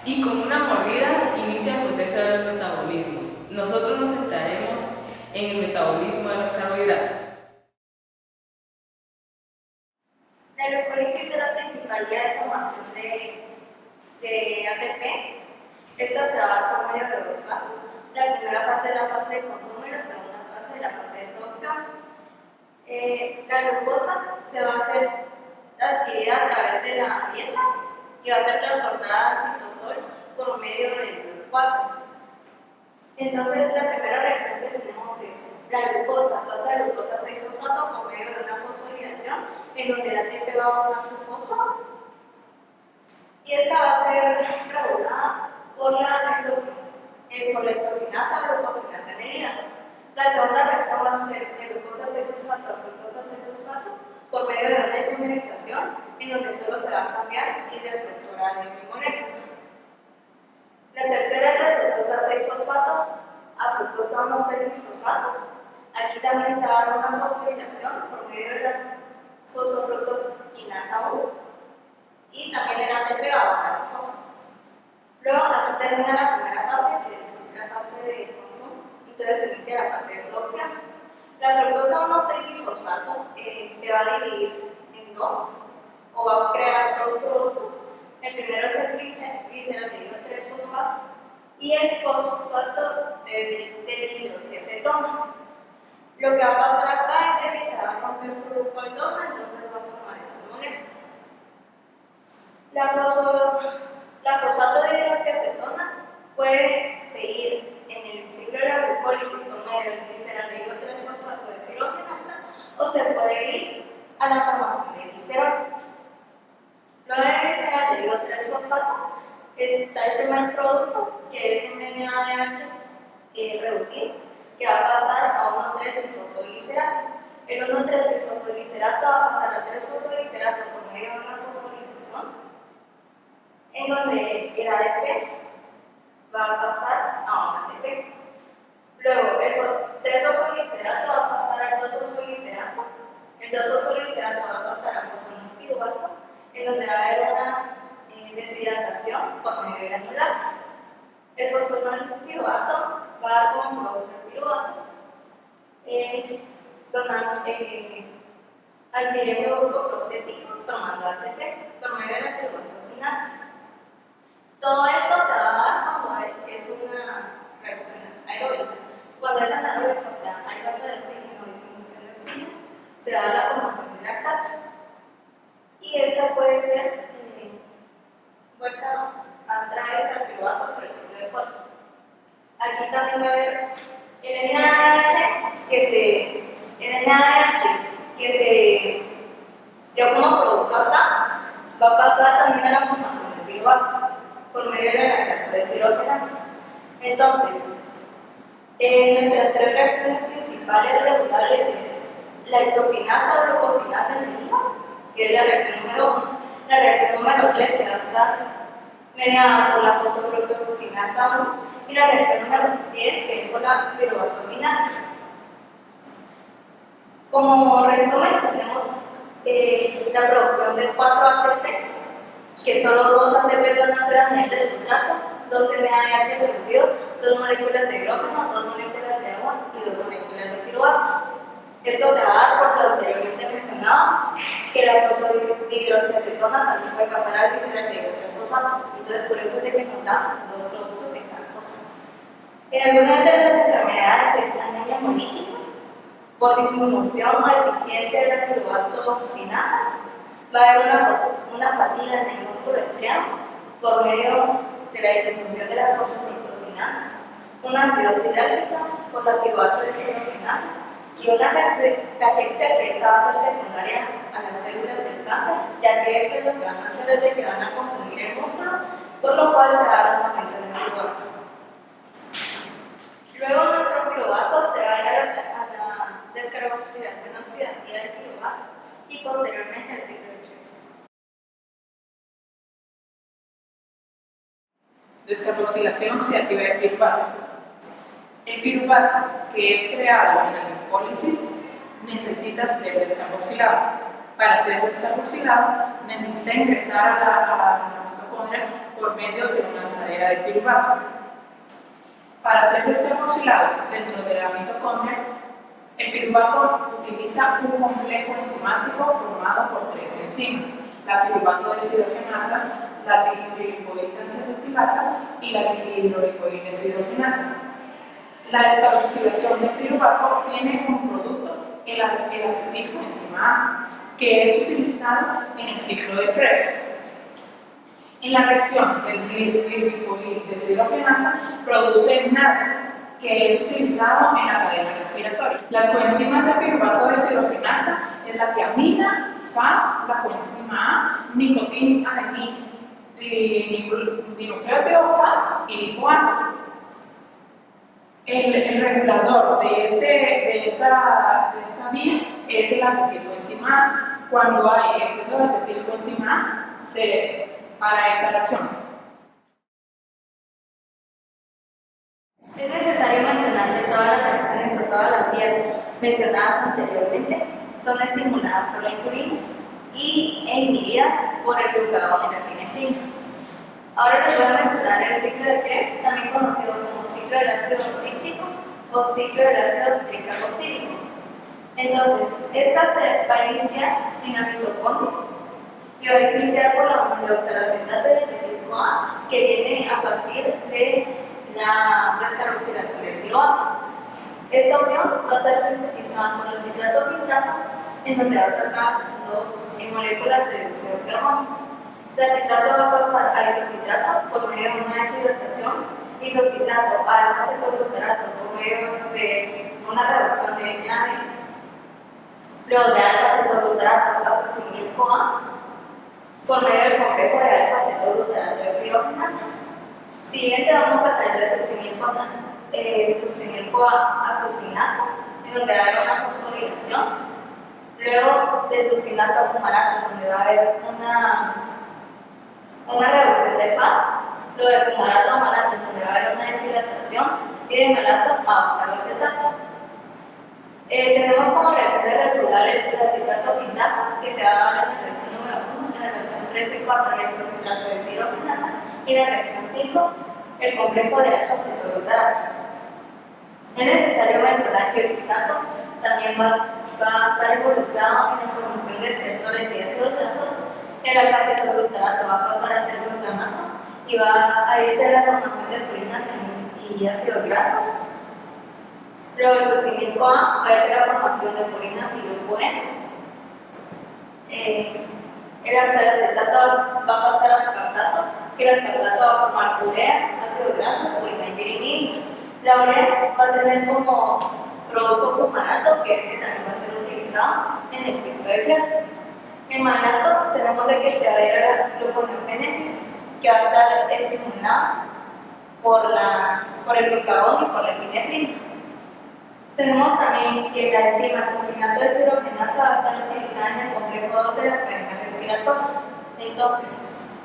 y con una mordida inicia el proceso de los metabolismos. Nosotros nos centraremos en el metabolismo de los carbohidratos. La glucólisis es la principal vía de formación de ATP. Esta se va a dar por medio de dos fases. La primera fase es la fase de consumo y la segunda fase es la fase de producción. La glucosa se va a ser adquirida a través de la dieta y va a ser transportada al citosol por medio del GLUT4. Entonces, la primera reacción que tenemos es la glucosa, pasa de glucosa 6-fosfato por medio de una fosforilación en donde el ATP va a abonar su fósforo y esta va a ser regulada por la exocinasa o glucosinasa en el hígado. La segunda reacción va a ser de glucosa 6-fosfato a fructosa 6-fosfato por medio de una isomerización en donde solo se va a cambiar la estructura de mi molécula. La tercera es de fructosa 6-fosfato a fructosa 1,6-bisfosfato. Aquí también se va a dar una fosforilación por medio de la fosfofructoquinasa 1 y también el ATP va a abonar el fósforo. Luego aquí termina la primera fase, que es la fase de consumo, entonces inicia la fase de producción. La fructosa 1,6-bisfosfato se va a dividir en dos o va a crear dos productos. El primero es el gliceraldehído 3-fosfato y el fosfato de hidroxiacetona. Lo que va a pasar acá es de que se va a romper su grupo aldosa, entonces va a formar estas moléculas. La fosfato de hidroxiacetona puede seguir en el ciclo de la glucólisis por medio del gliceraldehído 3-fosfato de deshidrogenasa o se puede ir a la formación de glicerol. Luego del gliceraldehído 3-fosfato está el primer producto, que es un NADH reducido, que va a pasar a 1,3-bisfosfoglicerato. El 1,3-bisfosfoglicerato va a pasar a 3-fosfoglicerato por medio de una fosforilación, en donde el ADP va a pasar a un ATP. Luego, el 3-fosfoglicerato va a pasar al 2-fosfoglicerato. El 2-fosfoglicerato va a pasar a fosfonilpiruvato, en donde va a haber una deshidratación por medio de la anulasa. El fosfonilpiruvato va a dar como producto el piruvato, adquiriendo un grupo prostético formando ATP por medio de la piruvatocinasa. Todo esto se va a dar cuando es una reacción aeróbica. Cuando es anaeróbica, o sea, hay falta de oxígeno o disminución de oxígeno, se da la formación de lactato. Y esta puede ser vuelta atrás al piruvato por el ciclo de Cole. Aquí también va a haber el NADH que se dio como producto acá, va a pasar también a la formación del piruvato por medio de la lactato deshidrogenasa. Entonces, nuestras tres reacciones principales regulares es la isocinasa o glucosinasa en el hígado, que es la reacción número 1. La reacción número 3 que va a estar mediada por la fosfofructosinasa 1 y la reacción número 10 que es por la piruvatocinasa. Como resumen tenemos la producción de 4 ATPs, que son los 2 ATPs van a ser a nivel de sustrato, 2 NADH reducidos, 2 moléculas de hidrógeno, 2 moléculas de agua y 2 moléculas de piruvato. Esto se va a dar por lo anteriormente mencionado, que la fosfodihidroxiacetona también puede pasar al gliceraldehído 3-fosfato. Entonces, por eso es de que nos da 2 productos de cada cosa. Algunas de las enfermedades es anemia hemolítica, por disminución o deficiencia de la piruvatocinasa. Va a haber una fatiga en el músculo estriado por medio de la disminución de la fosfofructosinasa, una acidosis láctica por la piruvato deshidrogenasa y una cachexia que esta va a ser secundaria a las células del cáncer, ya que estas lo que van a hacer es de que van a consumir el músculo, por lo cual se va a dar un aumento del piruvato. Luego nuestro piruvato se va a ir a la descarboxilación oxidativa del piruvato y posteriormente al ciclo de Krebs. Descarboxilación oxidativa del piruvato. El piruvato, que es creado en la glucólisis, necesita ser descarboxilado. Para ser descarboxilado, necesita ingresar a la mitocondria por por medio de una lanzadera de piruvato. Para ser descarboxilado dentro de la mitocondria, el piruvato utiliza un complejo enzimático formado por tres enzimas: la piruvato deshidrogenasa, la dihidrolipoitransfertilasa y la dihidrolipoideshidrogenasa. La descarboxilación de piruvato tiene como producto el acetilcoenzima A, que es utilizado en el ciclo de Krebs. En la reacción del dihidrolipoideshidrogenasa produce NAD, que es utilizado en la cadena respiratoria. Las coenzimas de piruvato deshidrogenasa es la tiamina, FA, la coenzima A, nicotin, adenin, dinucleótido FA y lipoato. El regulador de esta vía es el acetilcoenzima A. Cuando hay exceso de acetilcoenzima A, se para esta reacción. Es necesario mencionar que todas las reacciones o todas las vías mencionadas anteriormente son estimuladas por la insulina e inhibidas por el glucagón y la epinefrina. Ahora les voy a mencionar el ciclo de Krebs, también conocido como ciclo del ácido cítrico o ciclo del ácido tricarboxílico. Entonces, esta se va a iniciar en la mitocondria y va a iniciar por la unión de oxaloacetato de acetil-CoA, que viene a partir de la descarboxilación del piruvato. Esta unión va a estar sintetizada por la citrato sintasa, en donde va a sacar dos moléculas de dióxido de carbono. La citrato va a pasar a isocitrato por medio de una deshidratación, isocitrato a alfa-cetoglutarato por medio de una reducción de NAD, luego de alfa-cetoglutarato a succinil-CoA por medio del complejo de alfa-cetoglutarato deshidrogenasa. Siguiente vamos a tener de succinil-CoA a succinato, en donde va a haber una fosforilación. Luego de succinato a fumarato, donde va a haber una reducción de FA. Luego de fumarato a malato, donde va a haber una deshidratación. Y de malato a oxaloacetato. Tenemos como reacciones regulares la citrato sintasa, que se va a dar en la reacción número 1, en la reacción 3 y 4, el isocitrato deshidrogenasa, y en la reacción 5, el complejo de alfa-cetoglutarato. Es necesario mencionar que el citrato también va a estar involucrado en la formación de estertores y ácidos grasos. El alfa-cetoglutarato va a pasar a ser glutamato y va a irse a la formación de purinas y ácidos grasos. Luego el succinil-CoA va a irse a la formación de purinas y grupo N. El oxaloacetato va a pasar a aspartato, que el aspartato va a formar urea, ácidos grasos, purina y pirimidina. La urea va a tener como producto fumarato, que también va a ser utilizado en el ciclo de Krebs. En malato tenemos de que se va a ir a la gluconeogénesis, que va a estar estimulada por el glucagón y por la epinefrina. Tenemos también que la enzima succinato deshidrogenasa va a estar utilizada en el complejo 2 de la cadena respiratoria. Entonces,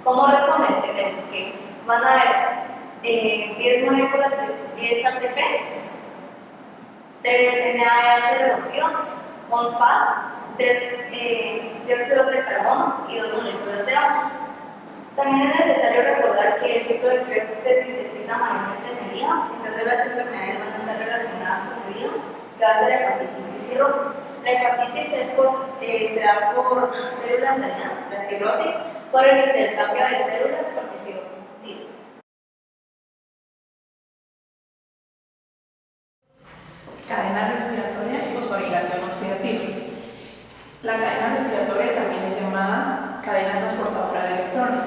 como resumen, tenemos que van a haber 10 moléculas de 10 ATPs, 3 NADH reducido, un FAD, 3 dióxidos de carbono y 2 moléculas de agua. También es necesario recordar que el ciclo de Krebs se sintetiza mayormente en el hígado, entonces las enfermedades van a estar relacionadas con el hígado, que va a ser hepatitis y cirrosis. La hepatitis se da por células dañadas, la cirrosis por el intercambio de células por tejido conjuntivo. Cadena respiratoria y fosforilación oxidativa. La cadena respiratoria también es llamada cadena transportadora de electrones,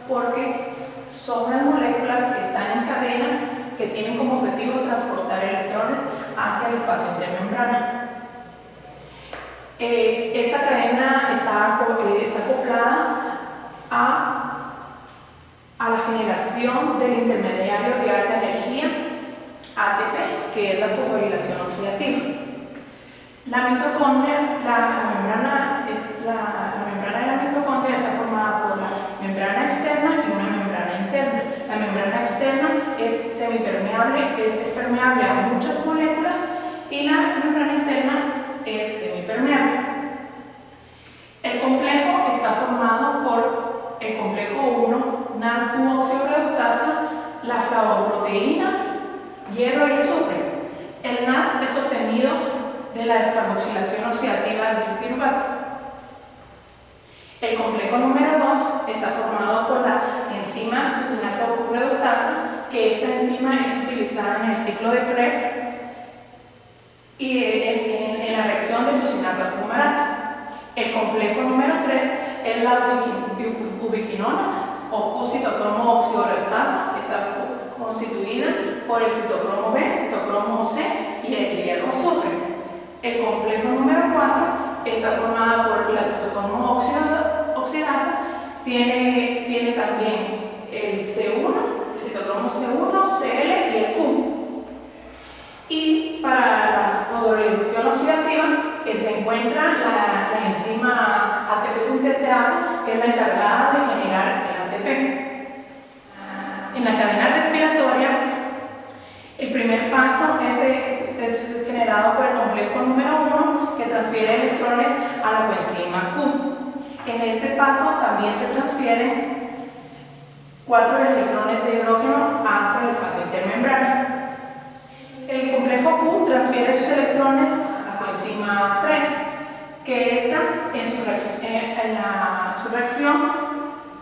porque son las moléculas que están en cadena que tienen como objetivo transportar electrones hacia el espacio intermembrana. Esta cadena está acoplada a la generación del intermediario de alta energía ATP, que es la fosforilación oxidativa. La mitocondria, la membrana de la mitocondria está formada por la membrana externa y una membrana interna. La membrana externa es semipermeable, es permeable a muchas moléculas, y la membrana interna es semipermeable. El complejo está formado por el complejo 1, NAD-Q-oxio de la descarboxilación oxidativa del piruvato. El complejo número 2 está formado por la enzima succinato cupreductasa, que esta enzima es utilizada en el ciclo de Krebs y en la reacción de succinato al fumarato. El complejo número 3 es la ubiquinona o Q-citocromo oxidorreductasa, está constituida por el citocromo B, citocromo C y el hierro azufre. El complejo número 4 está formada por la citocromo oxidasa, tiene también el C1, el citocromo C1, Cl y el Q. Y para la fosforilación oxidativa se encuentra la enzima ATP sintetasa, que es la encargada de generar el ATP. En la cadena respiratoria, el primer paso es generado por el complejo número 1, que transfiere electrones a la coenzima Q. En este paso también se transfieren 4 electrones de hidrógeno hacia el espacio intermembrana. El complejo Q transfiere sus electrones a la coenzima 3, que esta en su reacción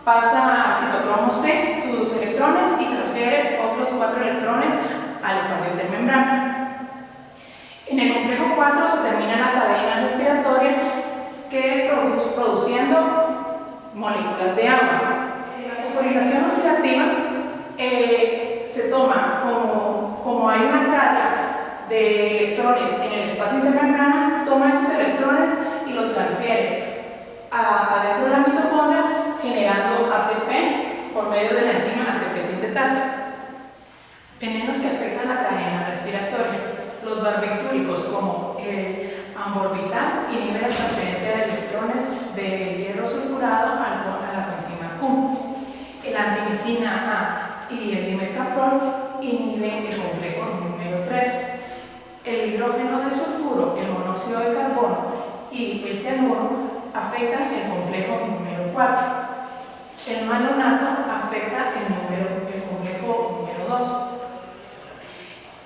pasa al citocromo C sus electrones y transfiere otros 4 electrones al espacio intermembrana. En el complejo 4 se termina la cadena respiratoria que produciendo moléculas de agua. La fosforilación oxidativa se toma como hay una carga de electrones en el espacio intermembrana, toma esos electrones y los transfiere adentro de la mitocondria, generando ATP por medio de la enzima ATP sintetasa. Venenos que afectan la cadena respiratoria. Los barbitúricos como el amborbital inhiben la transferencia de electrones del hierro sulfurado a la coenzima Q. El antimicina A y el dimercaprol inhiben el complejo número 3. El hidrógeno de sulfuro, el monóxido de carbono y el cianuro afectan el complejo número 4. El malonato afecta el complejo número 2.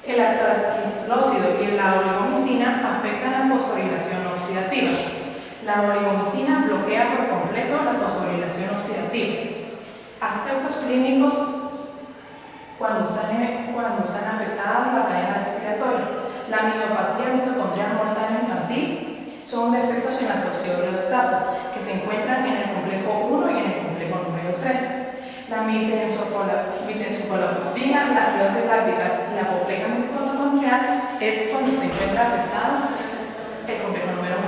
El alcarquilócido y la oligomicina afectan la fosforilación oxidativa. La oligomicina bloquea por completo la fosforilación oxidativa. Aspectos clínicos cuando están afectadas la cadena respiratoria. La miopatía mitocondrial mortal infantil son defectos en las oxidorreductasas que se encuentran en el complejo 1 y en el complejo número 3. La mitensofolopatía, la acidosis láctica y la apoplejía mitocondrial es cuando se encuentra afectado el complejo número 1.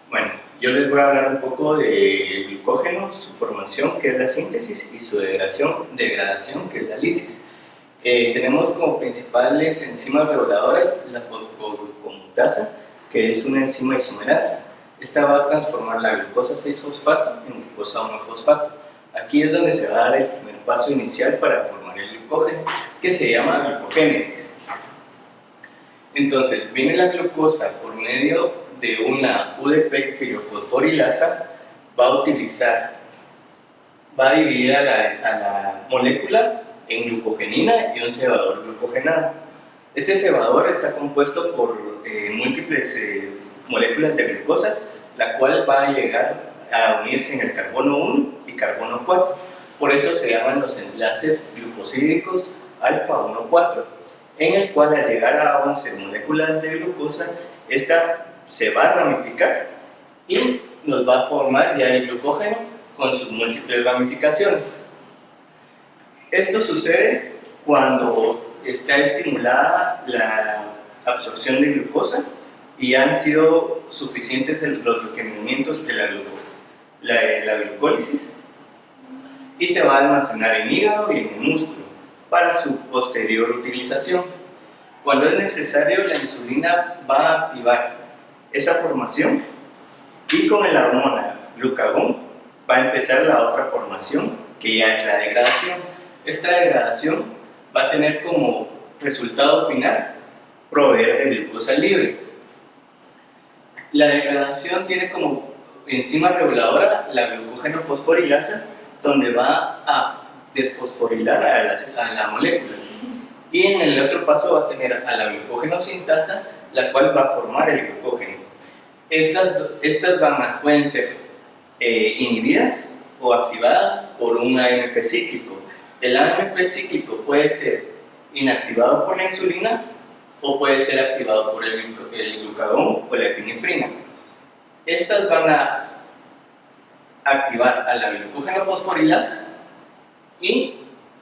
Bueno, yo les voy a hablar un poco del glucógeno, su formación, que es la síntesis, y su degradación, que es la lisis. Tenemos como principales enzimas reguladoras la fosfoglucomutasa, que es una enzima isomerasa. Esta va a transformar la glucosa 6-fosfato en glucosa 1-fosfato. Aquí es donde se va a dar el primer paso inicial para formar el glucógeno, que se llama glucogénesis. Entonces, viene la glucosa por medio de una UDP pirofosforilasa, va a dividir a la molécula en glucogenina y un cebador glucogenado. Este cebador está compuesto por múltiples moléculas de glucosas, la cual va a llegar a unirse en el carbono 1 y carbono 4. Por eso se llaman los enlaces glucosídicos alfa 1,4, en el cual al llegar a 11 moléculas de glucosa, esta se va a ramificar y nos va a formar ya el glucógeno con sus múltiples ramificaciones. Esto sucede cuando está estimulada la absorción de glucosa y han sido suficientes los requerimientos de la glucólisis, y se va a almacenar en hígado y en el músculo para su posterior utilización. Cuando es necesario, la insulina va a activar esa formación y con la hormona glucagón va a empezar la otra formación, que ya es la degradación. Esta degradación va a tener como resultado final proveer de glucosa libre. La degradación tiene como enzima reguladora la glucógeno fosforilasa, donde va a desfosforilar a la molécula. Y en el otro paso va a tener a la glucógeno-sintasa, la cual va a formar el glucógeno. Estas pueden ser inhibidas o activadas por un AMP cíclico. El AMP cíclico puede ser inactivado por la insulina o puede ser activado por el glucagón o la epinefrina. Estas van a activar a la glucógeno fosforilasa y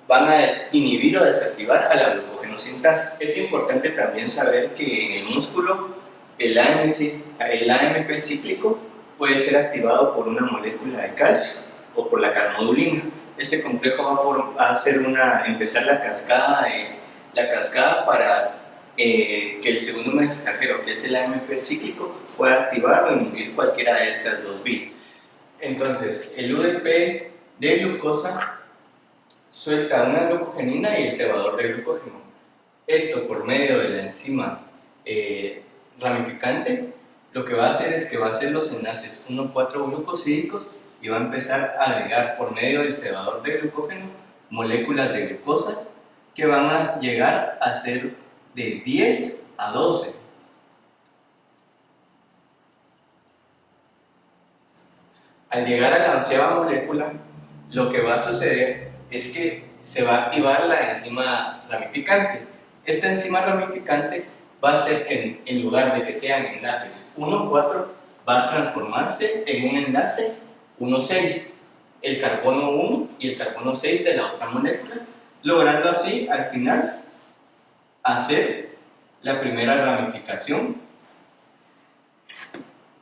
van a inhibir o desactivar a la glucógeno sintasa. Es importante también saber que en el músculo el AMP cíclico puede ser activado por una molécula de calcio o por la calmodulina. Este complejo va a empezar la cascada para que el segundo mensajero, que es el AMP cíclico, pueda activar o inhibir cualquiera de estas dos vías. Entonces, el UDP de glucosa suelta una glucogenina y el cebador de glucógeno. Esto por medio de la enzima ramificante, lo que va a hacer es que va a hacer los enlaces 1,4 glucosídicos y va a empezar a agregar por medio del cebador de glucógeno moléculas de glucosa que van a llegar a ser de 10 a 12. Al llegar a la 11ª molécula, lo que va a suceder es que se va a activar la enzima ramificante. Esta enzima ramificante va a hacer que en lugar de que sean enlaces 1,4, va a transformarse en un enlace 1,6, el carbono 1 y el carbono 6 de la otra molécula, logrando así al final hacer la primera ramificación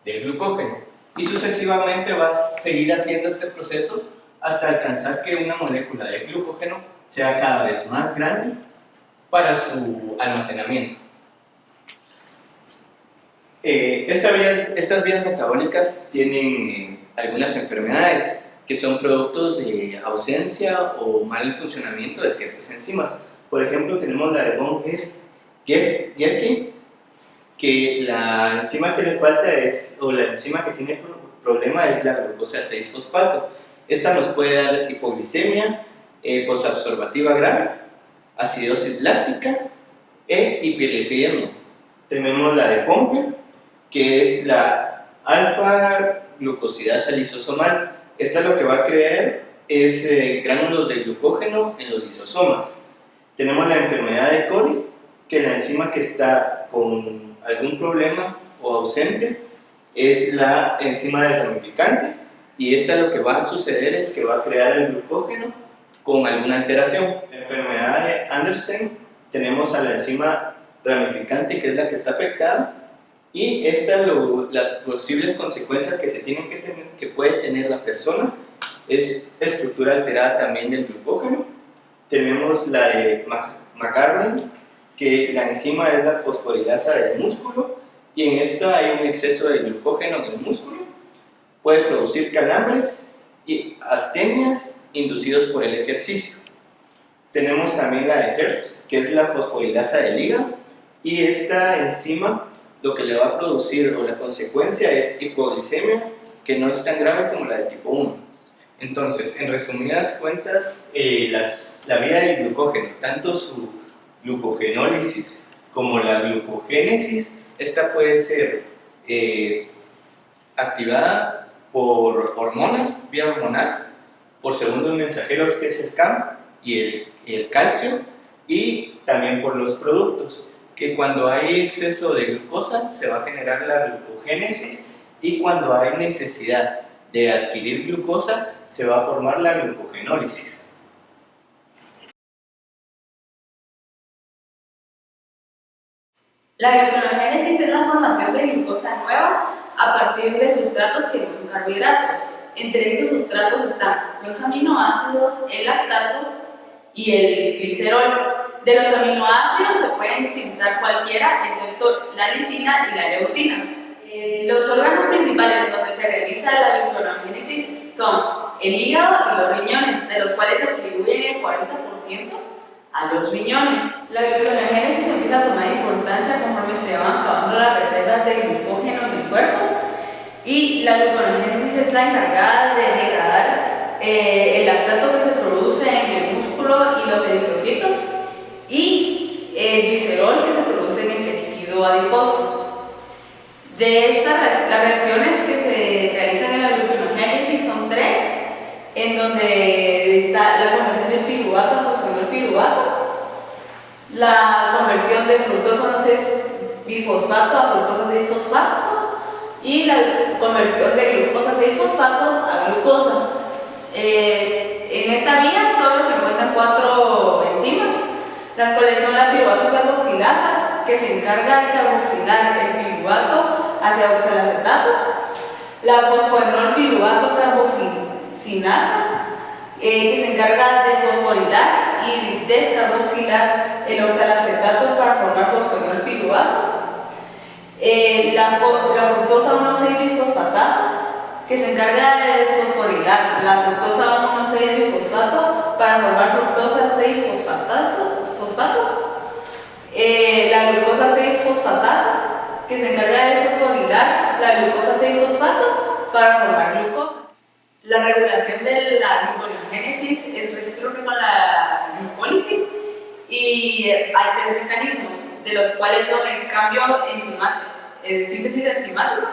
del glucógeno. Y sucesivamente va a seguir haciendo este proceso hasta alcanzar que una molécula de glucógeno sea cada vez más grande para su almacenamiento. Estas vías metabólicas tienen algunas enfermedades que son productos de ausencia o mal funcionamiento de ciertas enzimas. Por ejemplo, tenemos la de von Guericke, que la enzima que le falta o la enzima que tiene problema es la glucosa 6-fosfato. Esta nos puede dar hipoglicemia posabsorbativa grave, acidosis láctica e hiperlipidemia. Tenemos la de Pompe, que es la alfa-glucosidasa lisosomal. Esta lo que va a crear es gránulos de glucógeno en los lisosomas. Tenemos la enfermedad de Cori, que la enzima que está con algún problema o ausente es la enzima del ramificante, y esta lo que va a suceder es que va a crear el glucógeno con alguna alteración. La enfermedad de Andersen, tenemos a la enzima ramificante, que es la que está afectada, y las posibles consecuencias que puede tener la persona es estructura alterada también del glucógeno. Tenemos la de McCartney, que la enzima es la fosforilasa del músculo, y en esta hay un exceso de glucógeno en el músculo, puede producir calambres y astenias inducidos por el ejercicio. Tenemos también la de Hertz, que es la fosforilasa del hígado, y esta enzima lo que le va a producir o la consecuencia es hipoglicemia, que no es tan grave como la de tipo 1. Entonces, en resumidas cuentas, la vía del glucógeno, tanto su glucogenólisis como la glucogénesis, esta puede ser activada por hormonas, vía hormonal, por segundos mensajeros, que es el CAM y el calcio, y también por los productos, que cuando hay exceso de glucosa se va a generar la glucogénesis, y cuando hay necesidad de adquirir glucosa se va a formar la glucogenólisis. La gluconeogénesis es la formación de glucosa nueva a partir de sustratos que no son carbohidratos. Entre estos sustratos están los aminoácidos, el lactato y el glicerol. De los aminoácidos se pueden utilizar cualquiera excepto la lisina y la leucina. Los órganos principales en donde se realiza la gluconeogénesis son el hígado y los riñones, de los cuales se atribuyen el 40% a los riñones. La gluconeogénesis empieza a tomar importancia conforme se van acabando las reservas de glucógeno en el cuerpo, y la gluconeogénesis es la encargada de degradar el lactato que se produce en el músculo y los eritrocitos, y el glicerol que se produce en el tejido adiposo. De las reacciones que se realizan en la gluconeogénesis son tres, en donde está la conversión de piruvato a fosfenolpiruvato, la conversión de fructosa 6-bifosfato a fructosa 6-fosfato y la conversión de glucosa 6-fosfato a glucosa. En esta vía solo se encuentran 4 enzimas, las cuales son la piruvato carboxilasa, que se encarga de carboxilar el piruvato hacia oxalacetato, la fosfoenolpiruvato carboxinasa, que se encarga de fosforilar y descarboxilar el oxalacetato para formar fosfoenolpiruvato, la fructosa 1,6-bifosfatasa, que se encarga de desfosforilar la fructosa 1,6-bifosfato para formar fructosa 6-fosfato, la glucosa 6-fosfatasa, que se encarga de fosforilar la glucosa 6-fosfato para formar glucosa. La regulación de la gluconeogénesis es recíproca con la glucólisis y hay 3 mecanismos, de los cuales son el cambio enzimático, síntesis enzimática,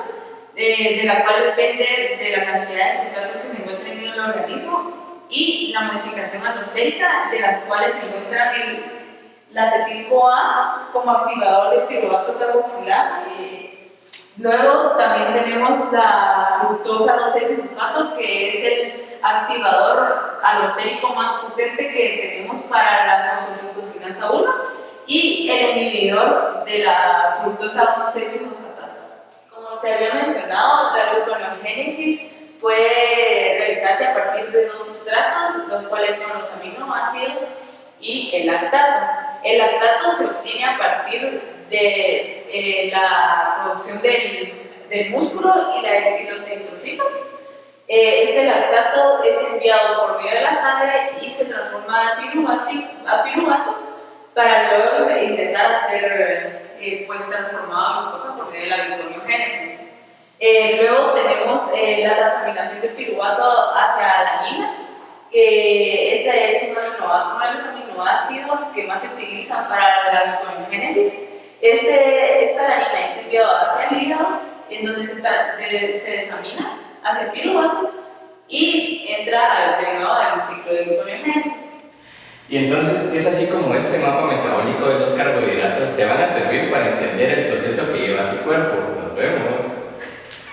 de la cual depende de la cantidad de sustratos que se encuentran en el organismo, y la modificación alostérica, de las cuales se encuentra la acetil-CoA como activador de piruvato carboxilasa. Luego también tenemos la fructosa 2,6-bifosfato, que es el activador alostérico más potente que tenemos para la fosfofructosinasa 1 y el inhibidor de la fructosa 1,6-bifosfatasa. Como se había mencionado, la gluconeogénesis puede realizarse a partir de 2 sustratos, los cuales son los aminoácidos y el lactato. El lactato se obtiene a partir de la producción del músculo y los eritrocitos. Este lactato es enviado por medio de la sangre y se transforma a piruvato para luego empezar a ser transformado en glucosa por medio de la gluconeogénesis. Luego tenemos la transaminación de piruvato hacia alanina. Este es uno de los aminoácidos que más se utilizan para la gluconeogénesis. Esta alanina es enviada hacia el hígado, en donde se desamina hacia el piruvato y entra de nuevo al ciclo de gluconeogénesis. Y entonces es así como este mapa metabólico de los carbohidratos te van a servir para entender el proceso que lleva tu cuerpo. Nos vemos.